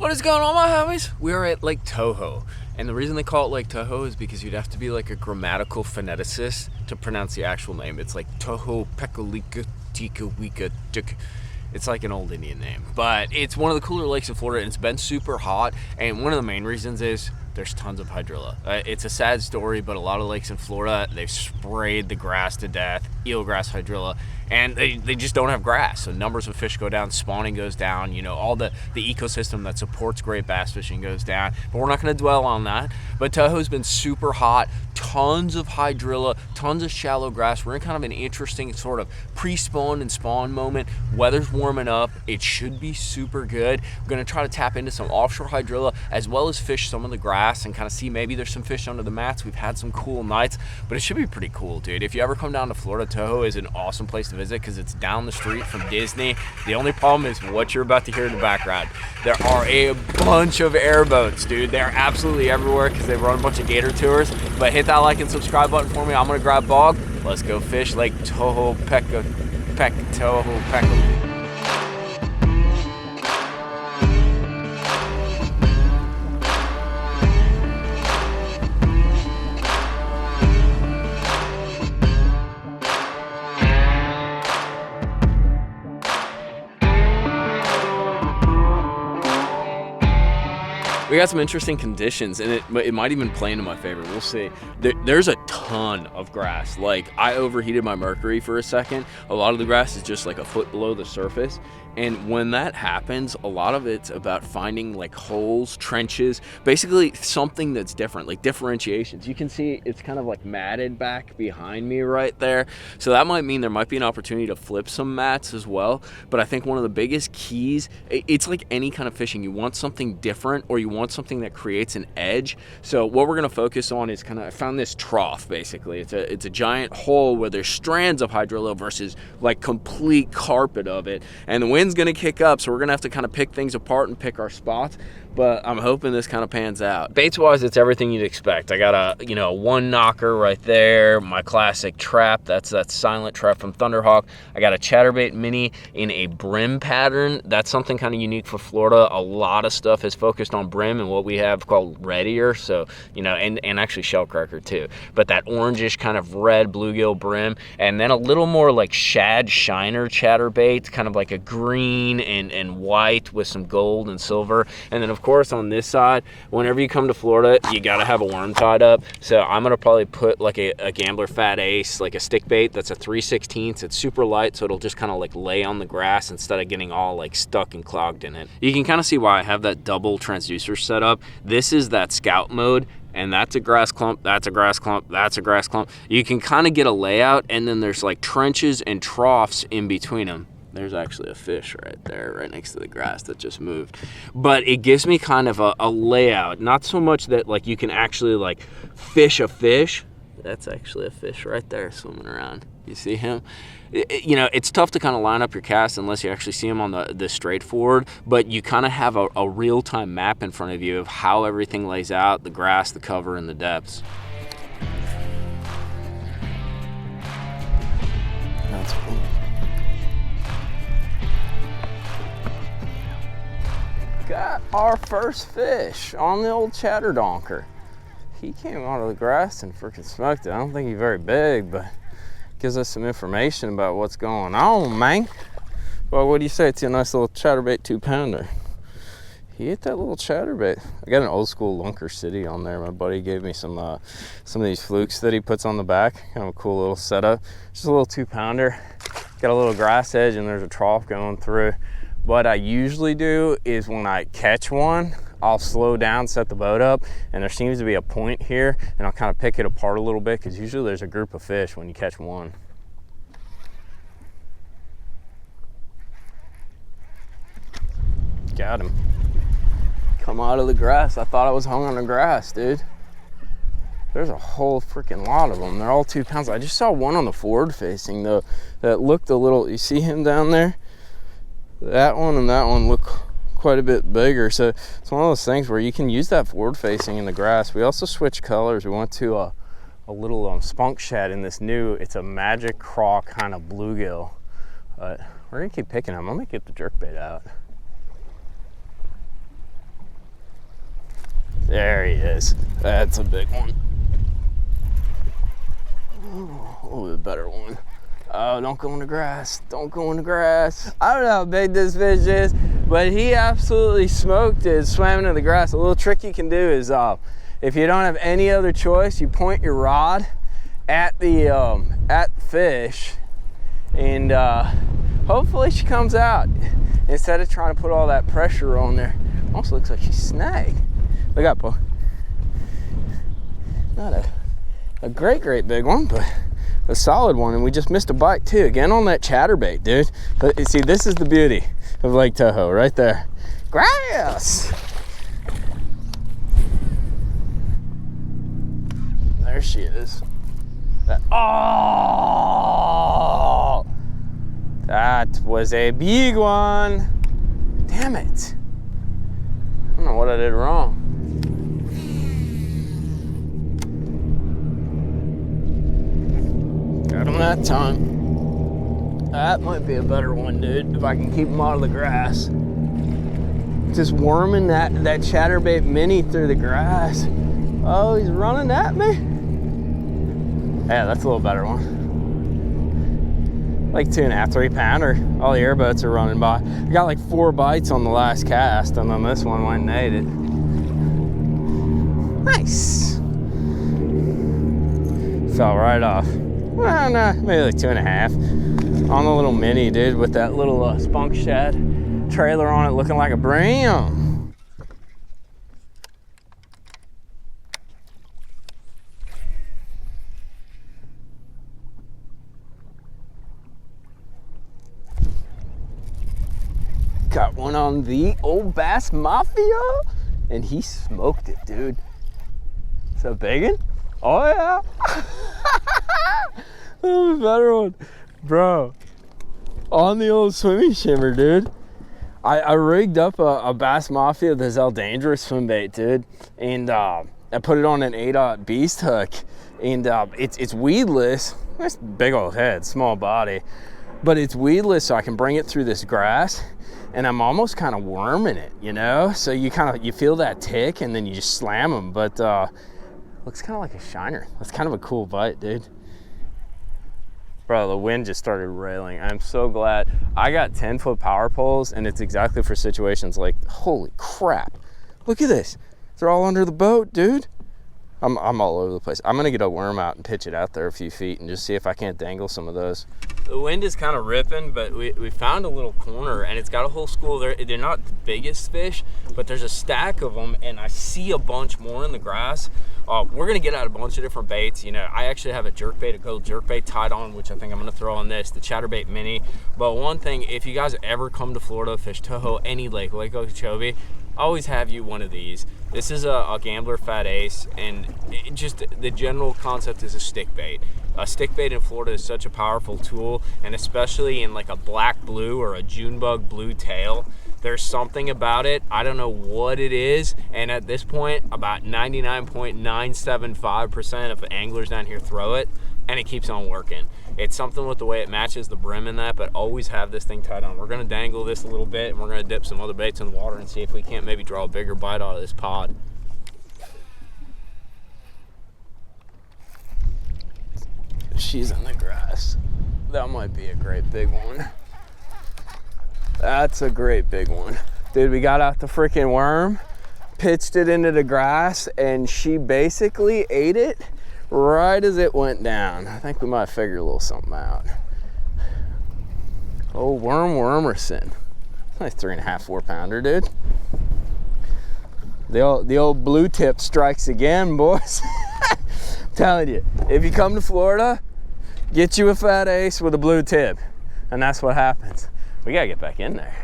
What is going on, my homies? We're at Lake Toho, and the reason they call it Lake Toho is because you'd have to be like a grammatical phoneticist to pronounce the actual name. It's like Toho Pekalika Tika Wika Tuk. It's like an old Indian name, but it's one of the cooler lakes in Florida, and it's been super hot, and one of the main reasons is there's tons of hydrilla. It's a sad story, but a lot of lakes in Florida, they've sprayed the grass to death, eelgrass, hydrilla, and they just don't have grass. So numbers of fish go down, spawning goes down, you know, all the ecosystem that supports great bass fishing goes down. But we're not going to dwell on that. But Toho's been super hot, tons of hydrilla, tons of shallow grass. We're in kind of an interesting sort of pre-spawn and spawn moment. Weather's warming up. It should be super good. We're going to try to tap into some offshore hydrilla as well as fish some of the grass and kind of see maybe there's some fish under the mats. We've had some cool nights, but it should be pretty cool, dude. If you ever come down to Florida, Toho is an awesome place to visit because it's down the street from Disney. The only problem is what you're about to hear in the background. There are a bunch of airboats, dude. They're absolutely everywhere because they run a bunch of gator tours. But hit that like and subscribe button for me. I'm gonna grab Bog. Let's go fish Lake Toho Toho Peka. We got some interesting conditions, and it might even play into my favor. We'll see. There's a ton of grass. Like, I overheated my Mercury for a second. A lot of the grass is just like a foot below the surface. And when that happens, a lot of it's about finding like holes, trenches, basically something that's different, like differentiations. You can see it's kind of like matted back behind me right there. So that might mean there might be an opportunity to flip some mats as well. But I think one of the biggest keys, it's like any kind of fishing. You want something different, or you want something that creates an edge. So what we're gonna focus on is kind of, I found this trough basically. It's a giant hole where there's strands of hydrilla versus like complete carpet of it. And the wind's gonna kick up, so we're gonna have to kind of pick things apart and pick our spots. But I'm hoping this kind of pans out. Baits wise, it's everything you'd expect. I got a one knocker right there, my classic trap. That's that silent trap from Thunderhawk. I got a chatterbait mini in a brim pattern. That's something kind of unique for Florida. A lot of stuff is focused on brim and what we have called reddier. So, you know, and actually shellcracker too. But that orangish kind of red bluegill brim, and then a little more like shad shiner chatterbait, kind of like a green and white with some gold and silver. And then of course on this side, whenever you come to Florida, you gotta have a worm tied up. So I'm gonna probably put like a Gambler Fat Ace, like a stick bait that's a 3/16. It's super light, so it'll just kind of like lay on the grass instead of getting all like stuck and clogged in it. You can kind of see why I have that double transducer set up. This is that scout mode, and that's a grass clump, that's a grass clump, that's a grass clump. You can kind of get a layout, and then there's like trenches and troughs in between them. There's actually a fish right there, right next to the grass that just moved. But it gives me kind of a layout. Not so much that like you can actually like fish a fish. That's actually a fish right there swimming around. You see him? You know, it's tough to kind of line up your cast unless you actually see him on the straightforward, but you kind of have a real-time map in front of you of how everything lays out, the grass, the cover, and the depths. That's cool. Got our first fish on the old chatterdonker. He came out of the grass and freaking smoked it. I don't think he's very big, but gives us some information about what's going on, man. Well, what do you say? It's a nice little chatterbait 2-pounder. He ate that little chatterbait. I got an old school Lunker City on there. My buddy gave me some of these flukes that he puts on the back. Kind of a cool little setup. Just a little 2-pounder. Got a little grass edge, and there's a trough going through. What I usually do is when I catch one, I'll slow down, set the boat up, and there seems to be a point here, and I'll kind of pick it apart a little bit because usually there's a group of fish when you catch one. Got him. Come out of the grass. I thought I was hung on the grass, dude. There's a whole freaking lot of them. They're all 2 pounds. I just saw one on the forward facing though that looked a little, you see him down there? That one and that one look quite a bit bigger. So it's one of those things where you can use that forward facing in the grass. We also switched colors. We went to a little spunk shad in this new, it's a magic craw kind of bluegill. But we're gonna keep picking them. I'm gonna get the jerkbait out. There he is. That's a big one. Oh, the better one. Oh, don't go in the grass. Don't go in the grass. I don't know how big this fish is, but he absolutely smoked it, swimming in the grass. A little trick you can do is, if you don't have any other choice, you point your rod at the fish, and hopefully she comes out. Instead of trying to put all that pressure on there. Almost looks like she's snagged. Look up, Bo. Not a great big one, but a solid one, and we just missed a bite too. Again on that chatterbait, dude. But you see, this is the beauty of Lake Toho, right there. Grass! There she is. Oh! That was a big one. Damn it. I don't know what I did wrong. Got him that time. That might be a better one, dude, if I can keep him out of the grass. Just worming that chatterbait mini through the grass. Oh, he's running at me. Yeah, that's a little better one. Like 2.5, 3 pounder. All the airboats are running by. I got like 4 bites on the last cast, and then this one went and ate it. Nice. Fell right off. Well, no, maybe like 2.5. On the little mini, dude, with that little spunk shad trailer on it, looking like a brim. Got one on the old Bass Mafia, and he smoked it, dude. Is that biggin? Oh yeah. Oh, better one, bro. On the old swimming shimmer, dude. I rigged up a Bass Mafia, the Zaldaingerous Swimbait, dude, and I put it on an 8/0 beast hook, and it's weedless. It's big old head, small body, but it's weedless, so I can bring it through this grass. And I'm almost kind of worming it, you know? So you feel that tick, and then you just slam them. But looks kind of like a shiner. That's kind of a cool bite, dude. Bro, the wind just started railing. I'm so glad. I got 10-foot power poles, and it's exactly for situations like, holy crap. Look at this. They're all under the boat, dude. I'm all over the place. I'm gonna get a worm out and pitch it out there a few feet and just see if I can't dangle some of those. The wind is kind of ripping, but we found a little corner, and it's got a whole school there. They're not the biggest fish, but there's a stack of them, and I see a bunch more in the grass. We're gonna get out a bunch of different baits. You know, I actually have a jerkbait, a gold jerkbait tied on, which I think I'm gonna throw on this, the chatterbait mini. But one thing, if you guys ever come to Florida, fish Toho, any lake, Lake Okeechobee, always have you one of these. This is a Gambler Fat Ace, and just the general concept is a stick bait. A stick bait in Florida is such a powerful tool, and especially in like a black blue or a June bug blue tail, there's something about it. I don't know what it is, and at this point, about 99.975% of anglers down here throw it, and it keeps on working. It's something with the way it matches the brim in that, but always have this thing tied on. We're gonna dangle this a little bit, and we're gonna dip some other baits in the water and see if we can't maybe draw a bigger bite out of this pod. She's in the grass. That might be a great big one. That's a great big one. Dude, we got out the freaking worm, pitched it into the grass, and she basically ate it right as it went down. I think we might figure a little something out. Oh, Wormerson. Nice 3.5, 4 pounder, dude. The old blue tip strikes again, boys. I'm telling you, if you come to Florida, get you a Fat Ace with a blue tip, and that's what happens. We gotta get back in there.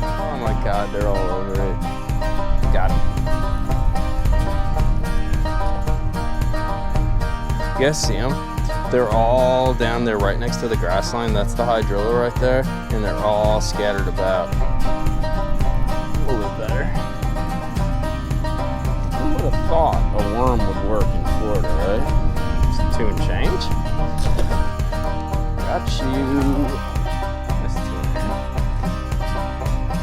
Oh my God, they're all over it. Got him. You guys see them? They're all down there right next to the grass line. That's the hydrilla right there, and they're all scattered about. A little better. Who would have thought a worm would work in Florida, right? It's 2 and change. got you. That's it.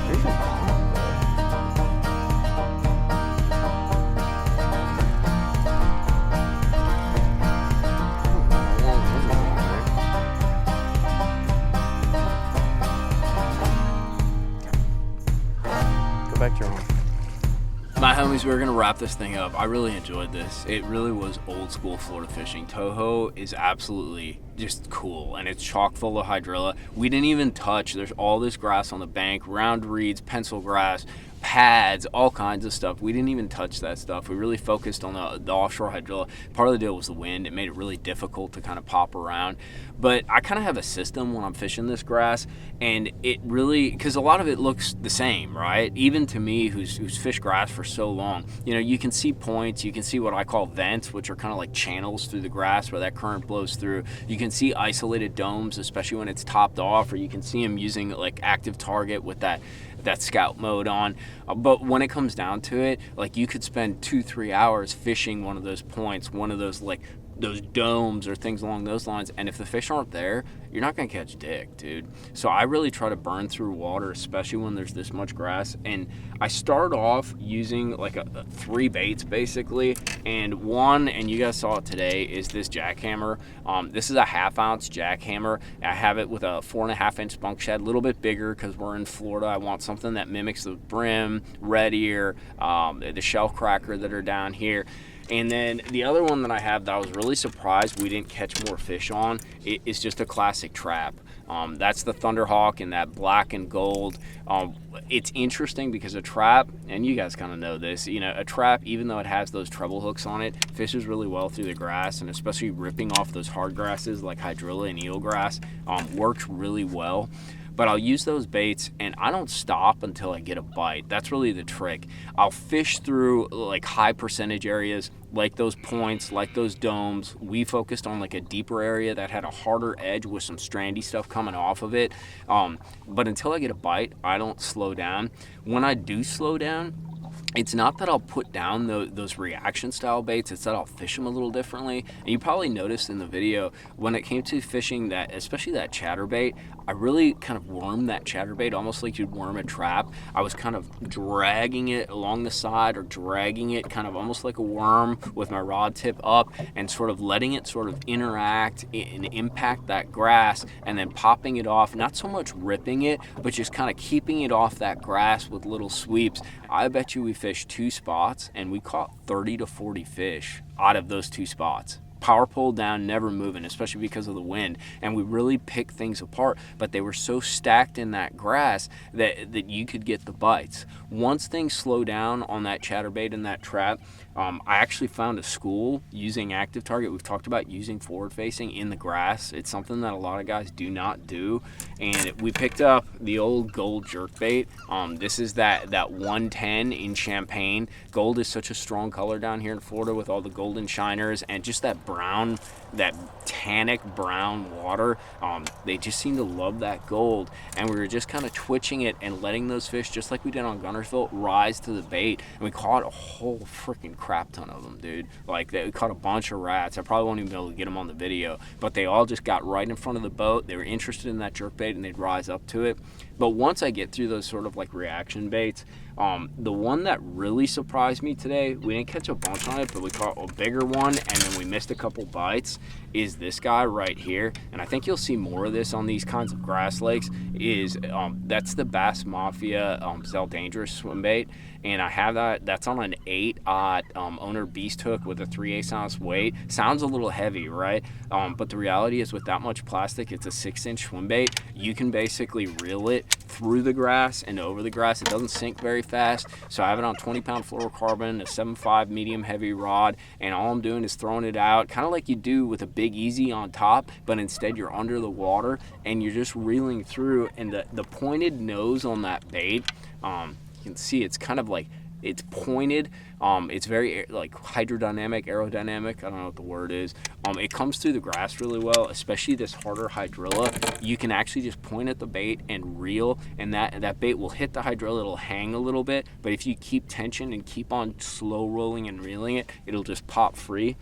There's your mom, bro. Go back to your home. My homies, we're gonna wrap this thing up. I really enjoyed this. It really was old school Florida fishing. Toho is absolutely just cool, and it's chock full of hydrilla. We didn't even touch. There's all this grass on the bank, round reeds, pencil grass, pads, all kinds of stuff. We didn't even touch that stuff. We really focused on the offshore hydrilla. Part of the deal was the wind. It made it really difficult to kind of pop around. But I kind of have a system when I'm fishing this grass, and it really, because a lot of it looks the same, right? Even to me, who's fished grass for so long, you know, you can see points, you can see what I call vents, which are kind of like channels through the grass where that current blows through. You can see isolated domes, especially when it's topped off, or you can see them using like active target with that scout mode on. But when it comes down to it, like you could spend 2-3 hours fishing one of those points, one of those like those domes or things along those lines, and if the fish aren't there, you're not gonna catch dick, dude. So I really try to burn through water, especially when there's this much grass. And I start off using like a 3 baits basically, and one, and you guys saw it today, is this jackhammer. This is a 1/2 ounce jackhammer. I have it with a 4.5 inch spunk shad, a little bit bigger because we're in Florida. I want something that mimics the brim, red ear, the shell cracker that are down here. And then the other one that I have that I was really surprised we didn't catch more fish on is just a classic trap. That's the Thunderhawk in that black and gold. It's interesting because a trap, and you guys kind of know this, you know, a trap, even though it has those treble hooks on it, fishes really well through the grass, and especially ripping off those hard grasses like hydrilla and eelgrass works really well. But I'll use those baits and I don't stop until I get a bite. That's really the trick. I'll fish through like high percentage areas, like those points, like those domes. We focused on like a deeper area that had a harder edge with some strandy stuff coming off of it. But until I get a bite, I don't slow down. When I do slow down, it's not that I'll put down those reaction style baits, it's that I'll fish them a little differently. And you probably noticed in the video, when it came to fishing that, especially that chatterbait, I really kind of wormed that chatterbait almost like you'd worm a trap. I was kind of dragging it along the side, or dragging it kind of almost like a worm with my rod tip up, and sort of letting it sort of interact and impact that grass, and then popping it off, not so much ripping it, but just kind of keeping it off that grass with little sweeps. I bet you we fished 2 spots and we caught 30 to 40 fish out of those 2 spots. Power pole down, never moving, especially because of the wind. And we really picked things apart, but they were so stacked in that grass that you could get the bites. Once things slow down on that chatterbait and that trap, I actually found a school using active target. We've talked about using forward facing in the grass. It's something that a lot of guys do not do. And we picked up the old gold jerkbait. This is that 110 in champagne. Gold is such a strong color down here in Florida with all the golden shiners, and just that brown, that tannic brown water. They just seem to love that gold, and we were just kind of twitching it and letting those fish, just like we did on Gunnersville, rise to the bait. And we caught a whole freaking crap ton of them, dude. Like, we caught a bunch of rats. I probably won't even be able to get them on the video, but they all just got right in front of the boat. They were interested in that jerkbait and they'd rise up to it. But once I get through those sort of like reaction baits, the one that really surprised me today, we didn't catch a bunch on it, but we caught a bigger one, and then we missed a couple bites, is this guy right here. And I think you'll see more of this on these kinds of grass lakes. That's the Bass Mafia Zaldaingerous Swimbait, and I have that's on an 8/0 owner beast hook with a 3/8 ounce weight. Sounds a little heavy, right? But the reality is, with that much plastic, it's a 6-inch swimbait. You can basically reel it through the grass and over the grass. It doesn't sink very fast. So I have it on 20-pound fluorocarbon, a 7.5 medium heavy rod, and all I'm doing is throwing it out, kind of like you do with a Big Easy on top, but instead you're under the water and you're just reeling through. And the pointed nose on that bait, you can see it's kind of like, it's pointed. It's very like hydrodynamic, aerodynamic. I don't know what the word is. It comes through the grass really well, especially this harder hydrilla. You can actually just point at the bait and reel, and that bait will hit the hydrilla. It'll hang a little bit, but if you keep tension and keep on slow rolling and reeling it, it'll just pop free.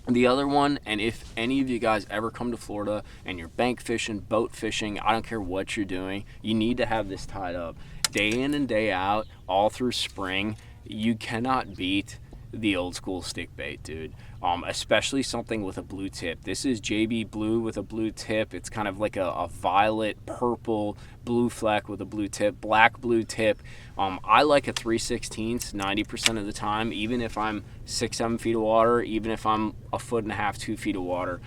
The other one, and if any of you guys ever come to Florida and you're bank fishing, boat fishing, I don't care what you're doing, you need to have this tied up. Day in and day out, all through spring, you cannot beat the old school stick bait, dude. Especially something with a blue tip. This is JB Blue with a blue tip. It's kind of like a violet, purple, blue fleck with a blue tip, black blue tip. I like a 3/16 90% of the time, even if I'm 6-7 feet of water, even if I'm 1.5 2 feet of water.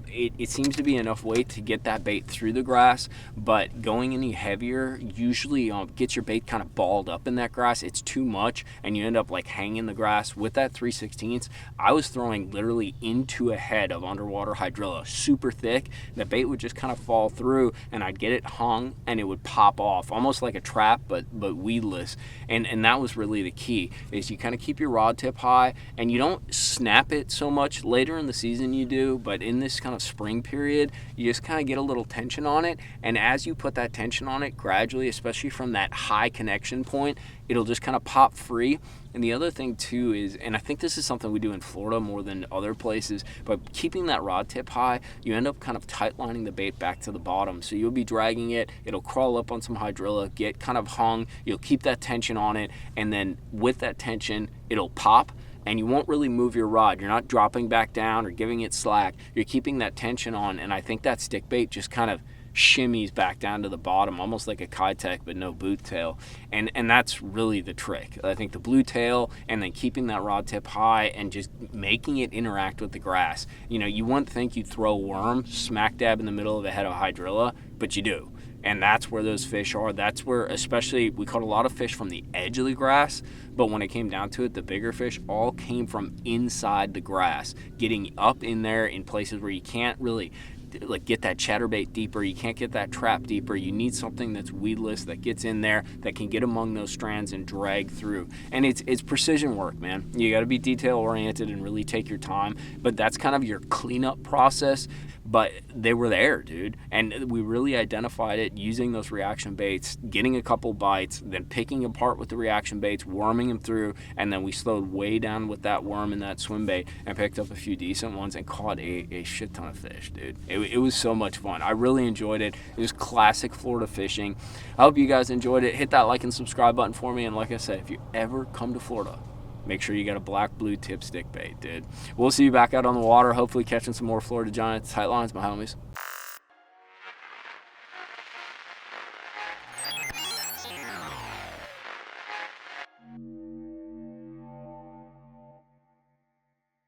It seems to be enough weight to get that bait through the grass, but going any heavier usually gets your bait kind of balled up in that grass. It's too much, and you end up like hanging the grass. With that 3/16, I was throwing literally into a head of underwater hydrilla, super thick. The bait would just kind of fall through, and I'd get it hung, and it would pop off, almost like a trap, but weedless. And that was really the key, is you kind of keep your rod tip high, and you don't snap it so much. Later in the season you do, but in this kind of spring period, you just kind of get a little tension on it, and as you put that tension on it gradually, especially from that high connection point, it'll just kind of pop free. And the other thing too is, and I think this is something we do in Florida more than other places, but keeping that rod tip high, you end up kind of tight lining the bait back to the bottom. So you'll be dragging it, it'll crawl up on some hydrilla, get kind of hung, you'll keep that tension on it, and then with that tension, it'll pop, and you won't really move your rod. You're not dropping back down or giving it slack. You're keeping that tension on, and I think that stick bait just kind of shimmies back down to the bottom, almost like a Kitech, but no boot tail. And that's really the trick. I think the blue tail, and then keeping that rod tip high and just making it interact with the grass. You know, you wouldn't think you'd throw a worm smack dab in the middle of a head of hydrilla, but you do. And that's where those fish are. That's where, especially, we caught a lot of fish from the edge of the grass, but when it came down to it, the bigger fish all came from inside the grass, getting up in there in places where you can't really like get that chatterbait deeper, you can't get that trap deeper. You need something that's weedless, that gets in there, that can get among those strands and drag through. And it's precision work, man. You got to be detail oriented and really take your time, but that's kind of your cleanup process. But they were there, dude, and we really identified it using those reaction baits, getting a couple bites, then picking apart with the reaction baits, worming them through, and then we slowed way down with that worm and that swim bait and picked up a few decent ones and caught a shit ton of fish, dude. It was so much fun. I really enjoyed it. It was classic Florida fishing. I hope you guys enjoyed it. Hit that like and subscribe button for me, and like I said, if you ever come to Florida, make sure you got a black blue tip stick bait, dude. We'll see you back out on the water, hopefully catching some more Florida Giants tight lines, my homies.